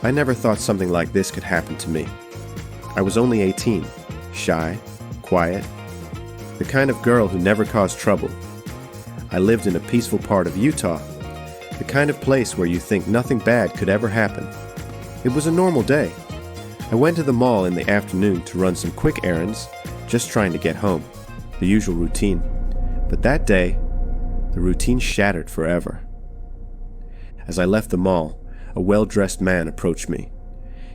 I never thought something like this could happen to me. I was only 18, shy, quiet, the kind of girl who never caused trouble. I lived in a peaceful part of Utah, the kind of place where you think nothing bad could ever happen. It was a normal day. I went to the mall in the afternoon to run some quick errands, just trying to get home, the usual routine. But that day, the routine shattered forever. As I left the mall, a well-dressed man approached me.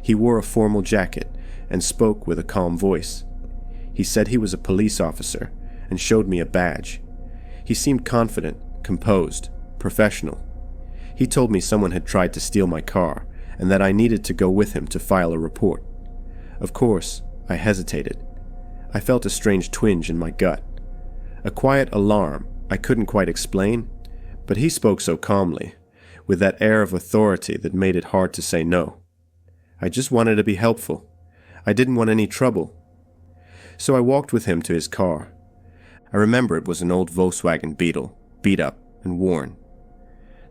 He wore a formal jacket and spoke with a calm voice. He said he was a police officer and showed me a badge. He seemed confident, composed, professional. He told me someone had tried to steal my car and that I needed to go with him to file a report. Of course, I hesitated. I felt a strange twinge in my gut. A quiet alarm I couldn't quite explain, but he spoke so calmly, with that air of authority that made it hard to say no. I just wanted to be helpful. I didn't want any trouble. So I walked with him to his car. I remember it was an old Volkswagen Beetle, beat up and worn.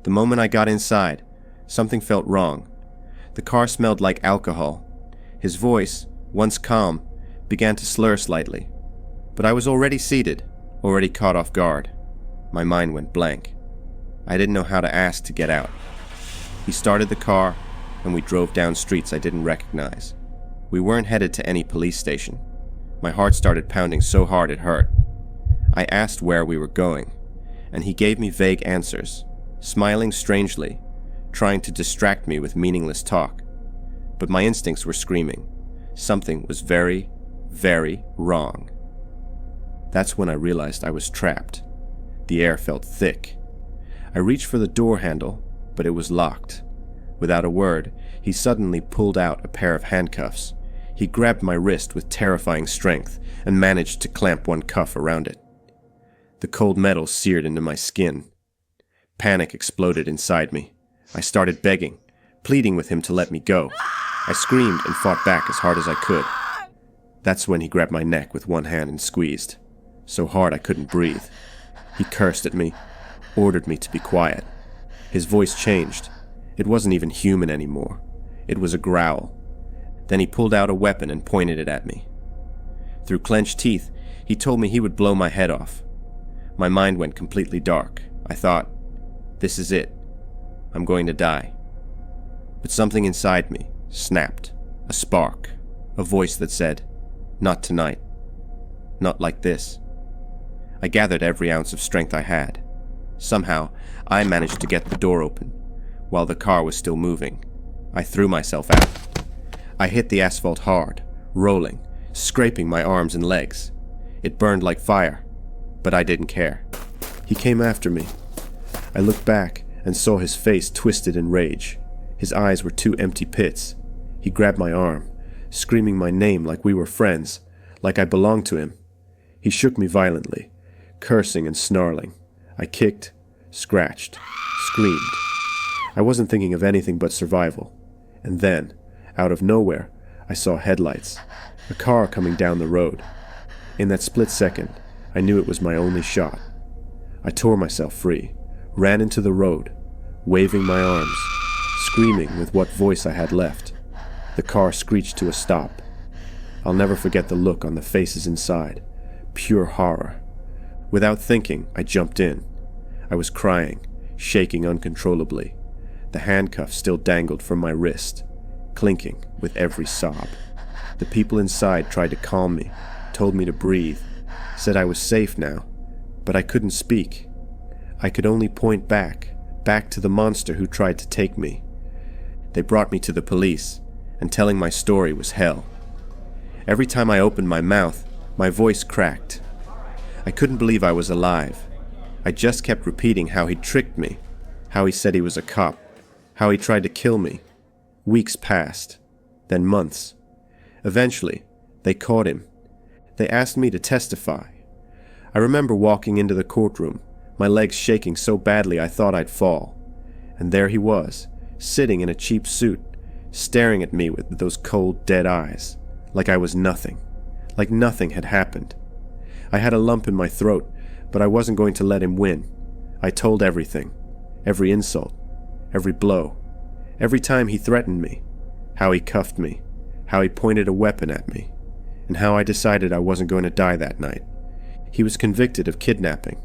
The moment I got inside, something felt wrong. The car smelled like alcohol. His voice, once calm, began to slur slightly. But I was already seated, already caught off guard. My mind went blank. I didn't know how to ask to get out. He started the car, and we drove down streets I didn't recognize. We weren't headed to any police station. My heart started pounding so hard it hurt. I asked where we were going, and he gave me vague answers, smiling strangely, trying to distract me with meaningless talk. But my instincts were screaming. Something was very, very wrong. That's when I realized I was trapped. The air felt thick. I reached for the door handle, but it was locked. Without a word, he suddenly pulled out a pair of handcuffs. He grabbed my wrist with terrifying strength and managed to clamp one cuff around it. The cold metal seared into my skin. Panic exploded inside me. I started begging, pleading with him to let me go. I screamed and fought back as hard as I could. That's when he grabbed my neck with one hand and squeezed, so hard I couldn't breathe. He cursed at me, ordered me to be quiet. His voice changed. It wasn't even human anymore. It was a growl. Then he pulled out a weapon and pointed it at me. Through clenched teeth, he told me he would blow my head off. My mind went completely dark. I thought, this is it. I'm going to die. But something inside me snapped. A spark. A voice that said, not tonight. Not like this. I gathered every ounce of strength I had. Somehow, I managed to get the door open, while the car was still moving. I threw myself out. I hit the asphalt hard, rolling, scraping my arms and legs. It burned like fire, but I didn't care. He came after me. I looked back and saw his face twisted in rage. His eyes were two empty pits. He grabbed my arm, screaming my name like we were friends, like I belonged to him. He shook me violently, cursing and snarling. I kicked, scratched, screamed. I wasn't thinking of anything but survival. And then, out of nowhere, I saw headlights, a car coming down the road. In that split second, I knew it was my only shot. I tore myself free, ran into the road, waving my arms, screaming with what voice I had left. The car screeched to a stop. I'll never forget the look on the faces inside. Pure horror. Without thinking, I jumped in. I was crying, shaking uncontrollably. The handcuffs still dangled from my wrist, clinking with every sob. The people inside tried to calm me, told me to breathe, said I was safe now, but I couldn't speak. I could only point back to the monster who tried to take me. They brought me to the police, and telling my story was hell. Every time I opened my mouth, my voice cracked. I couldn't believe I was alive. I just kept repeating how he'd tricked me, how he said he was a cop, how he tried to kill me. Weeks passed, then months. Eventually, they caught him. They asked me to testify. I remember walking into the courtroom, my legs shaking so badly I thought I'd fall. And there he was, sitting in a cheap suit, staring at me with those cold, dead eyes, like I was nothing, like nothing had happened. I had a lump in my throat, but I wasn't going to let him win. I told everything, every insult, every blow, every time he threatened me. how he cuffed me, how he pointed a weapon at me, and how I decided I wasn't going to die that night. He was convicted of kidnapping,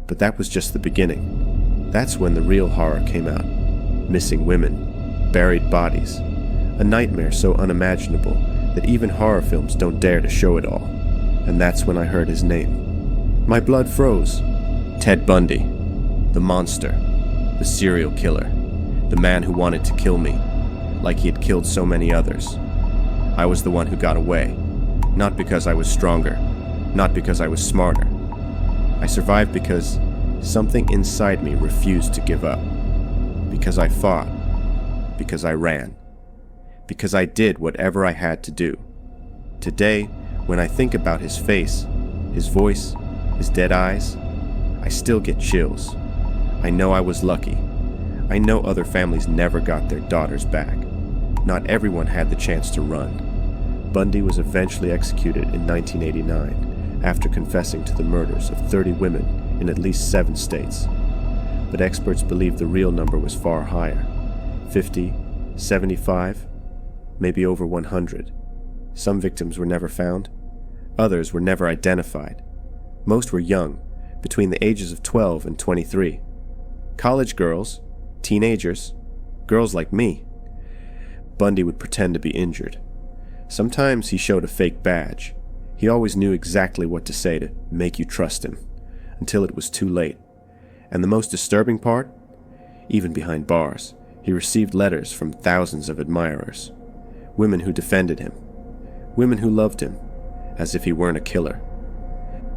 but that was just the beginning. That's when the real horror came out. Missing women, buried bodies, a nightmare so unimaginable that even horror films don't dare to show it all. And that's when I heard his name. My blood froze. Ted Bundy, the monster, the serial killer, the man who wanted to kill me, like he had killed so many others. I was the one who got away, not because I was stronger, not because I was smarter. I survived because something inside me refused to give up. Because I fought. Because I ran. Because I did whatever I had to do. Today, when I think about his face, his voice, his dead eyes, I still get chills. I know I was lucky. I know other families never got their daughters back. Not everyone had the chance to run. Bundy was eventually executed in 1989 after confessing to the murders of 30 women in at least 7 states. But experts believe the real number was far higher. 50, 75, maybe over 100. Some victims were never found. Others were never identified. Most were young, between the ages of 12 and 23. College girls, teenagers, girls like me. Bundy would pretend to be injured. Sometimes he showed a fake badge. He always knew exactly what to say to make you trust him, until it was too late. And the most disturbing part? Even behind bars, he received letters from thousands of admirers. Women who defended him. Women who loved him, as if he weren't a killer.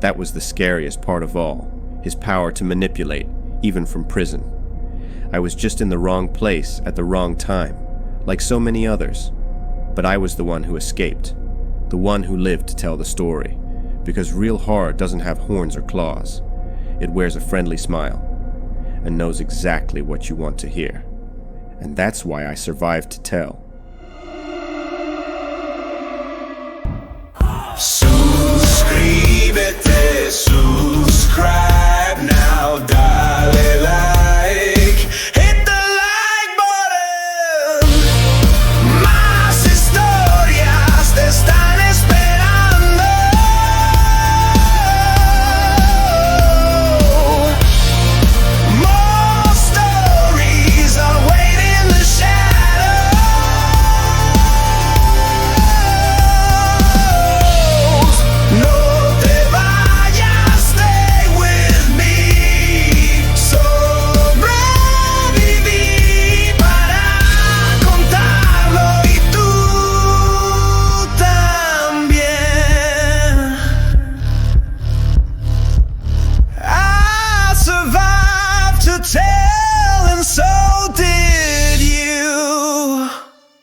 That was the scariest part of all, his power to manipulate, even from prison. I was just in the wrong place at the wrong time, like so many others. But I was the one who escaped, the one who lived to tell the story, because real horror doesn't have horns or claws. It wears a friendly smile, and knows exactly what you want to hear. And that's why I survived to tell. Subscribe now,